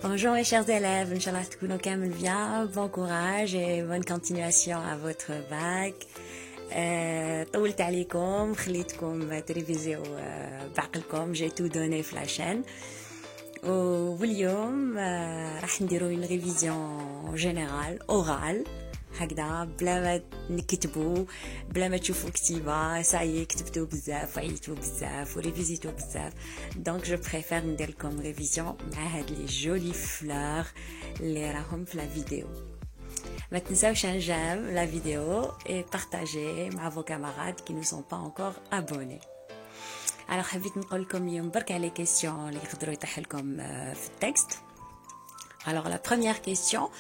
Bonjour mes chers élèves, Inch'Allah تكونوا كامل bien, bon courage et bonne continuation à votre bac. طولت عليكم خليتكم تريفيزيو بعقلكم, j'ai tout donné في la chaîne. واليوم راح نديرو une révision générale orale هكذا بلا ما نكتبوا بلا ما تشوفوا كتيبه سايي كتبتوا بزاف وعيتوا بزاف وريفيزيتوا بزاف دونك جو بريفير ندير لكم ريفيزيون مع هاد لي جولي فلور اللي راهم في لا فيديو. ما تنساوش نجام لا فيديو et partager مع vos camarades qui ne sont pas encore abonnés. Alors حبيت نقول لكم اليوم برك على كيسيون اللي يقدروا يطيح لكم في التكست. Alors la première question,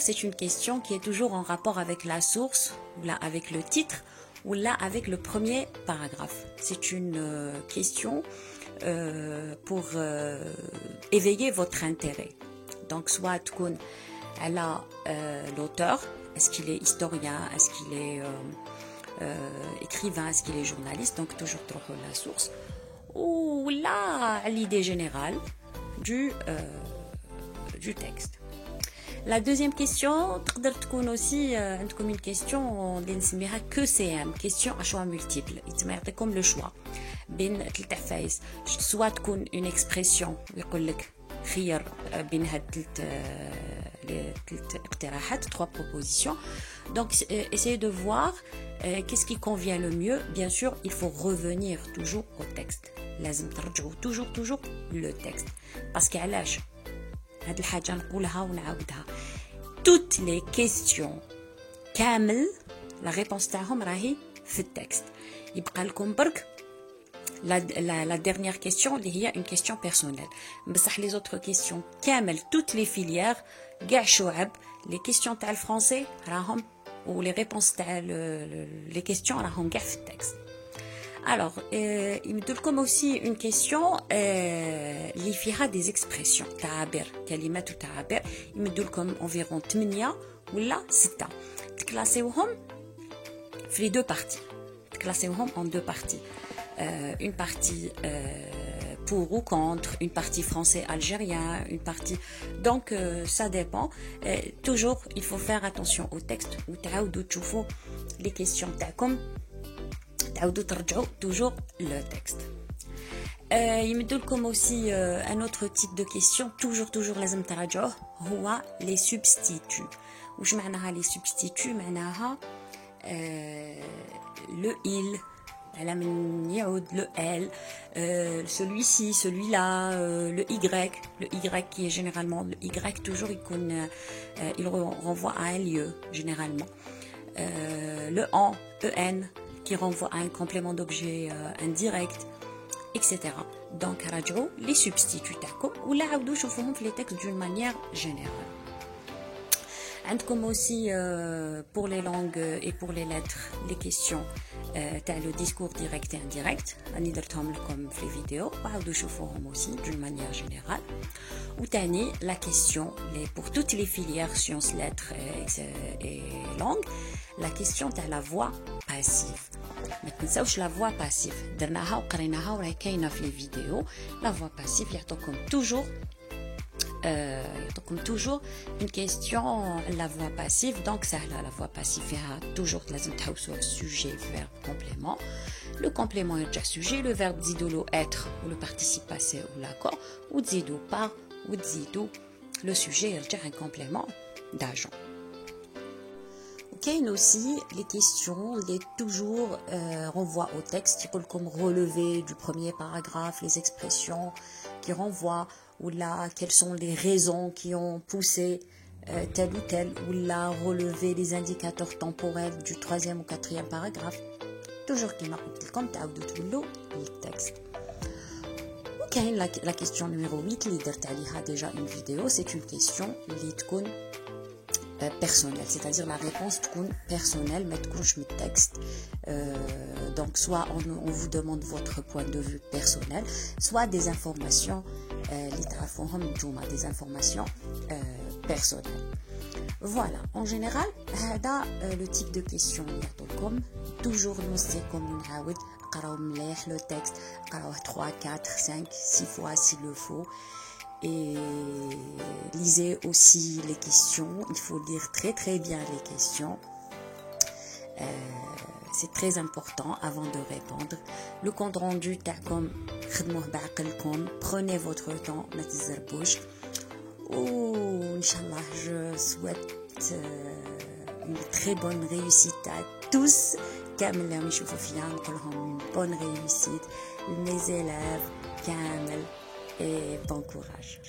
c'est une question qui est toujours en rapport avec la source, ou là avec le titre, ou là avec le premier paragraphe. C'est une question pour éveiller votre intérêt. Donc soit elle a l'auteur, est-ce qu'il est historien, est-ce qu'il est écrivain, est-ce qu'il est journaliste, donc toujours trouver la source, ou là l'idée générale du texte. La deuxième question, تقدر تكون aussi عندكم une question اللي نسميها QCM, question à choix multiple. يعطيكم le choix بين ثلاث عفايس, soit تكون une expression يقول لك خير بين هاد ثلاث اقتراحات, trois propositions. Donc essayez de voir qu'est-ce qui convient le mieux. Bien sûr, il faut revenir toujours au texte. لازم ترجعوا toujours le texte parce qu'علاش هاد الحاجة نقولها ونعاودها. Toutes les questions كامل la réponse تاعهم راهي في التكست. يبقى لكم برك la dernière question اللي هي une question personnelle. بصح les autres questions كامل toutes les filières كاع شعب les questions تاع الفرنسي راهم و les réponses تاع les questions راهم كاع في التكست. Alors, il me donne aussi une question اللي فيها des expressions تعابير كلمات وتعابير. il me donne environ 8 ولا 6 تكلاسيوهم في les deux parties. تكلاسيوهم en deux parties. Une partie pour ou contre, une partie français-algérien, une partie... Donc, ça dépend. Toujours, il faut faire attention au texte. Ou تعاودوا تشوفوا les questions تاعكم. تعاودوا ترجعوا toujours le texte. يمدوا لكم aussi un autre type de question toujours لازم تراجعوه هو les substituts. واش معناها les substituts؟ معناها le il على من يعود le elle, celui-ci, celui-là, le y qui est généralement le y toujours il renvoie à un lieu généralement, le en qui renvoie à un complément d'objet indirect, etc. Donc راجعوا les substituts تاعكم ولا عاودوا شوفوهم في les textes d'une manière générale. عندكم aussi pour les langues et pour les lettres les questions تاع le discours direct et indirect راني درتهم لكم في الفيديو وعاودوا شوفوهم aussi d'une manière générale. وتاني la question pour toutes les filières sciences lettres et langues la question تاع la voix passive. ما تنساوش la voix passive درناها وقريناها وراهي كاينه في الفيديو. la voix passive يعطوكم toujours une question la voix passive. Donc سهله la voix passive فيها toujours لازم تحوسوا sujet verbe complément. le complément يرجع sujet, le verbe تزيدوا له être ou le participe passé ou l'accord وتزيدوا par وتزيدوا le sujet يرجع un complément d'agent. كاين aussi les questions les toujours renvoient au texte يقول لكم relever du premier paragraphe les expressions qui renvoient ou là quelles sont les raisons qui ont poussé tel ou tel ou là relever les indicateurs temporels du troisième ou quatrième paragraphe. toujours كما قلت لكم تعاودوا تولوا التكست. وكاين la question numéro 8 اللي درت عليها déjà une vidéo. c'est une question اللي تكون personnelle, c'est-à-dire la réponse تكون personnelle ما تكونش من التكست. donc soit on vous demande votre point de vue personnel, soit des informations اللي تعرفوهم نتوما des informations personnelles. Voilà, en général هذا le type de question اللي يعطوكم. toujours نوصيكم نعاود قراو مليح le texte, قراوه 3 4 5 6 fois s'il le faut Et lisez aussi les questions. Il faut lire très bien les questions. C'est très important avant de répondre. Le compte rendu تاعكم خدموه بعقلكم. Prenez votre temps, ما تزربوش. Inch'Allah, je souhaite une très bonne réussite à tous. كامل اللي يشوفوا فيا نقول لهم bonne réussite. Mes élèves كامل et bon courage.